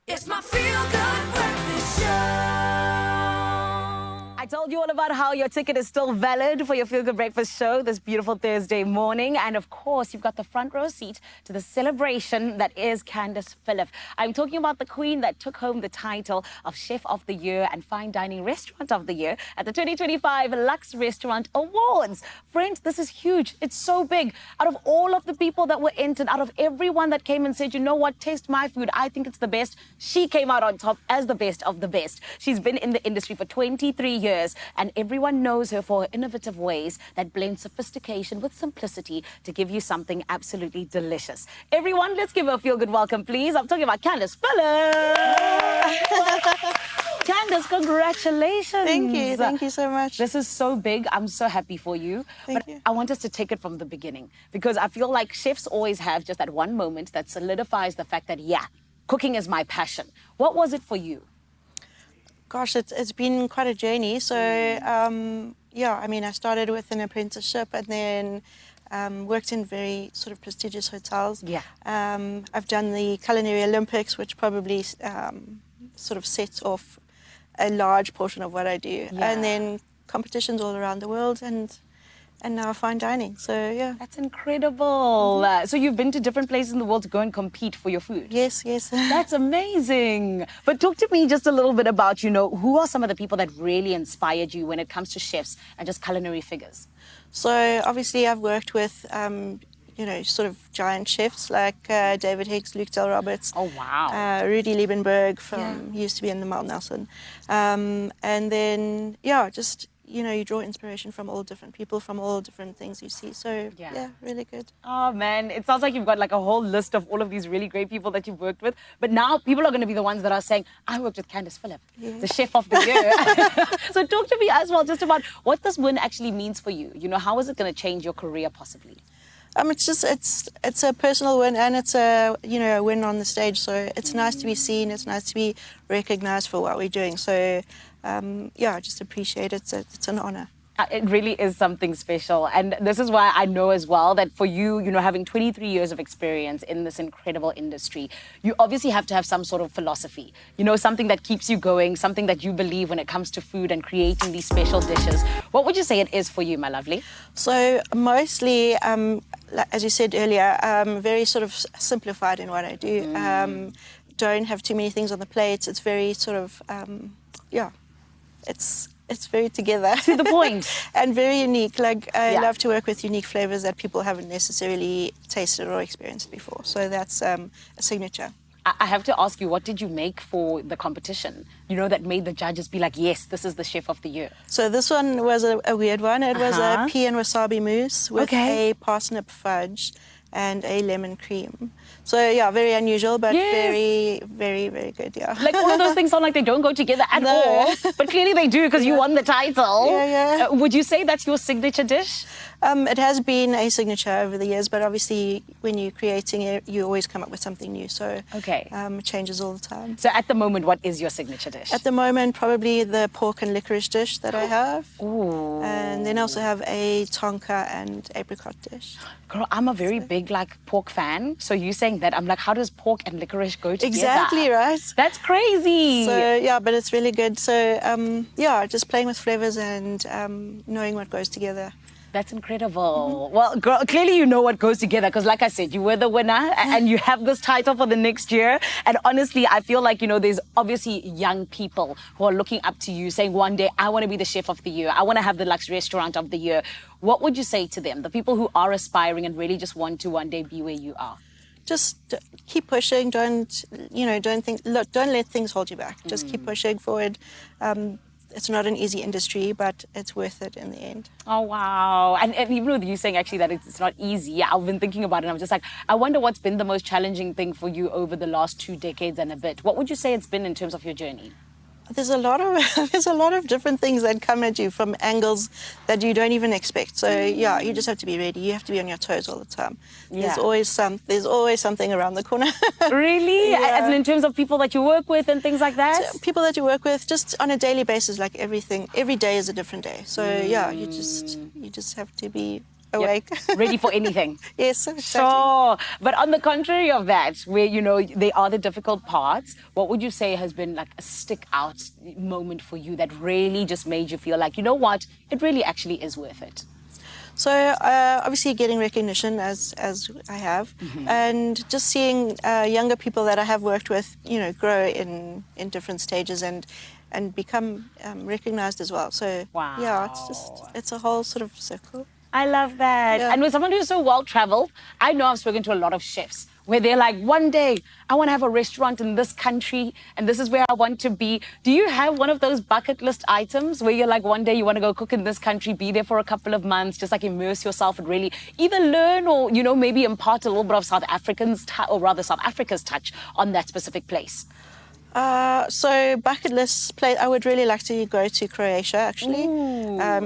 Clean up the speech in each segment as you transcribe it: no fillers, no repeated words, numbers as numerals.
It's my feel-good breakfast show. I told you all about how your ticket is still valid for your Feel Good Breakfast show this beautiful Thursday morning. And of course, you've got the front row seat to the celebration that is Candice Phillip. I'm talking about the queen that took home the title of Chef of the Year and Fine Dining Restaurant of the Year at the 2025 Luxe Restaurant Awards. Friends, this is huge. It's so big. Out of all of the people that were entered, out of everyone that came and said, you know what, taste my food, I think it's the best, she came out on top as the best of the best. She's been in the industry for 23 years. And everyone knows her for her innovative ways that blend sophistication with simplicity to give you something absolutely delicious. Everyone, let's give her a feel-good welcome, please. I'm talking about Candice Phillip. Candice, congratulations. Thank you so much. This is so big. I'm so happy for you. Thank you. I want us to take it from the beginning because I feel like chefs always have just that one moment that solidifies the fact that, yeah, cooking is my passion. What was it for you? Gosh, it's been quite a journey. So, yeah, I mean, I started with an apprenticeship and then worked in very sort of prestigious hotels. Yeah. I've done the Culinary Olympics, which probably sort of sets off a large portion of what I do. Yeah. And then competitions all around the world and now fine dining. So, yeah. That's incredible. So you've been to different places in the world to go and compete for your food? Yes. That's amazing. But talk to me just a little bit about, who are some of the people that really inspired you when it comes to chefs and just culinary figures? So obviously I've worked with, sort of giant chefs like David Hicks, Luxe Roberts. Oh, wow. Rudy Liebenberg used to be in the Mount Nelson. And then, you draw inspiration from all different people, from all different things you see. So, yeah, really good. Oh, man, it sounds like you've got like a whole list of all of these really great people that you've worked with. But now people are going to be the ones that are saying, I worked with Candice Phillip, the chef of the year. So talk to me as well just about what this win actually means for you. How is it going to change your career possibly? It's a personal win and it's a win on the stage. So it's nice to be seen. It's nice to be recognized for what we're doing. So I just appreciate it. It's an honor. It really is something special. And this is why I know as well that for you, having 23 years of experience in this incredible industry, you obviously have to have some sort of philosophy, something that keeps you going, something that you believe when it comes to food and creating these special dishes. What would you say it is for you, my lovely? So mostly, as you said earlier, very sort of simplified in what I do. Don't have too many things on the plate. It's very sort of, it's very together. To the point. And very unique. Like, I love to work with unique flavors that people haven't necessarily tasted or experienced before. So that's a signature. I have to ask you, what did you make for the competition? That made the judges be like, yes, this is the chef of the year. So this one was a weird one. It was a pea and wasabi mousse with a parsnip fudge and a lemon cream. So, yeah, very unusual, but very, very, very good, yeah. Like, all of those things sound like they don't go together at all, but clearly they do because you won the title. Yeah. Would you say that's your signature dish? It has been a signature over the years, but obviously when you're creating it, you always come up with something new. So it changes all the time. So at the moment, what is your signature dish? At the moment, probably the pork and licorice dish that I have. Ooh. And then I also have a tonka and apricot dish. Girl, I'm a very big pork fan. So you saying that, I'm like, how does pork and licorice go together? Exactly, right? That's crazy. So yeah, but it's really good. So just playing with flavors and knowing what goes together. That's incredible. Well, girl, clearly you know what goes together because like I said, you were the winner and you have this title for the next year. And honestly, I feel like, there's obviously young people who are looking up to you saying one day, I want to be the chef of the year. I want to have the Luxe Restaurant of the year. What would you say to them, the people who are aspiring and really just want to one day be where you are? Just keep pushing. Don't let things hold you back. Just keep pushing forward. It's not an easy industry, but it's worth it in the end. Oh, wow. And even with you saying actually that it's not easy, I've been thinking about it and I'm just like, I wonder what's been the most challenging thing for you over the last 2 decades and a bit. What would you say it's been in terms of your journey? There's a lot of different things that come at you from angles that you don't even expect. So yeah, you just have to be ready. You have to be on your toes all the time. Yeah. There's always something around the corner. Really? Yeah. As in terms of people that you work with and things like that? So people that you work with, just on a daily basis, like everything. Every day is a different day. So yeah, you just have to be awake. Ready for anything. Yes, exactly. Sure. But on the contrary of that, where, you know, they are the difficult parts, what would you say has been like a stick out moment for you that really just made you feel like, you know what, it really actually is worth it? So obviously getting recognition as I have, and just seeing younger people that I have worked with, you know, grow in different stages and become recognized as well. So Wow. yeah, it's a whole sort of circle. I love that. Yeah. And with someone who's so well-traveled, I know I've spoken to a lot of chefs where they're like, one day I want to have a restaurant in this country and this is where I want to be. Do you have one of those bucket list items where you're like, one day you want to go cook in this country, be there for a couple of months, just like immerse yourself and really either learn or, you know, maybe impart a little bit of South Africa's touch on that specific place? So bucket list place, I would really like to go to Croatia actually,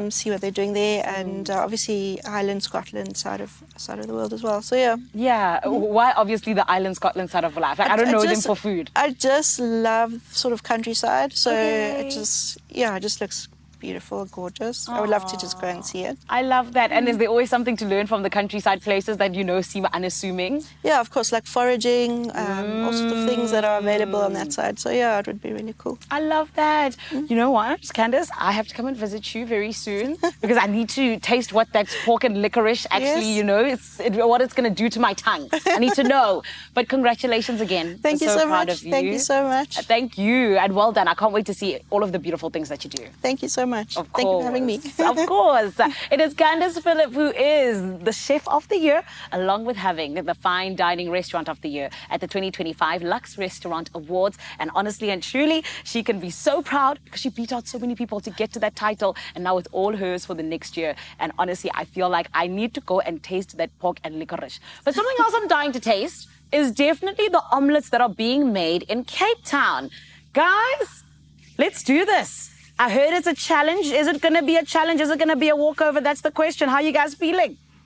see what they're doing there, and obviously Ireland, Scotland side of the world as well. So yeah. Yeah. Why obviously the island, Scotland side of life? Like, I don't know them for food. I just love sort of countryside, so it just looks beautiful, gorgeous. I would love to just go and see it. I love that. And is there always something to learn from the countryside places that, you know, seem unassuming? Yeah, of course, like foraging, all sorts of things that are available on that side. So yeah, it would be really cool. I love that. You know what, Candice? I have to come and visit you very soon because I need to taste what that pork and licorice actually, Yes. you know, what it's going to do to my tongue. I need to know. But congratulations again. Thank I'm you so proud much. of you. Thank you so much. Thank you. And well done. I can't wait to see all of the beautiful things that you do. Thank you so much. Of Thank you for having me. Of course. It is Candice Phillip who is the Chef of the Year, along with having the Fine Dining Restaurant of the Year at the 2025 Luxe Restaurant Awards. And honestly and truly, she can be so proud because she beat out so many people to get to that title. And now it's all hers for the next year. And honestly, I feel like I need to go and taste that pork and licorice. But something else I'm dying to taste is definitely the omelets that are being made in Cape Town. Guys, let's do this. I heard it's a challenge. Is it going to be a challenge? Is it going to be a walkover? That's the question. How are you guys feeling?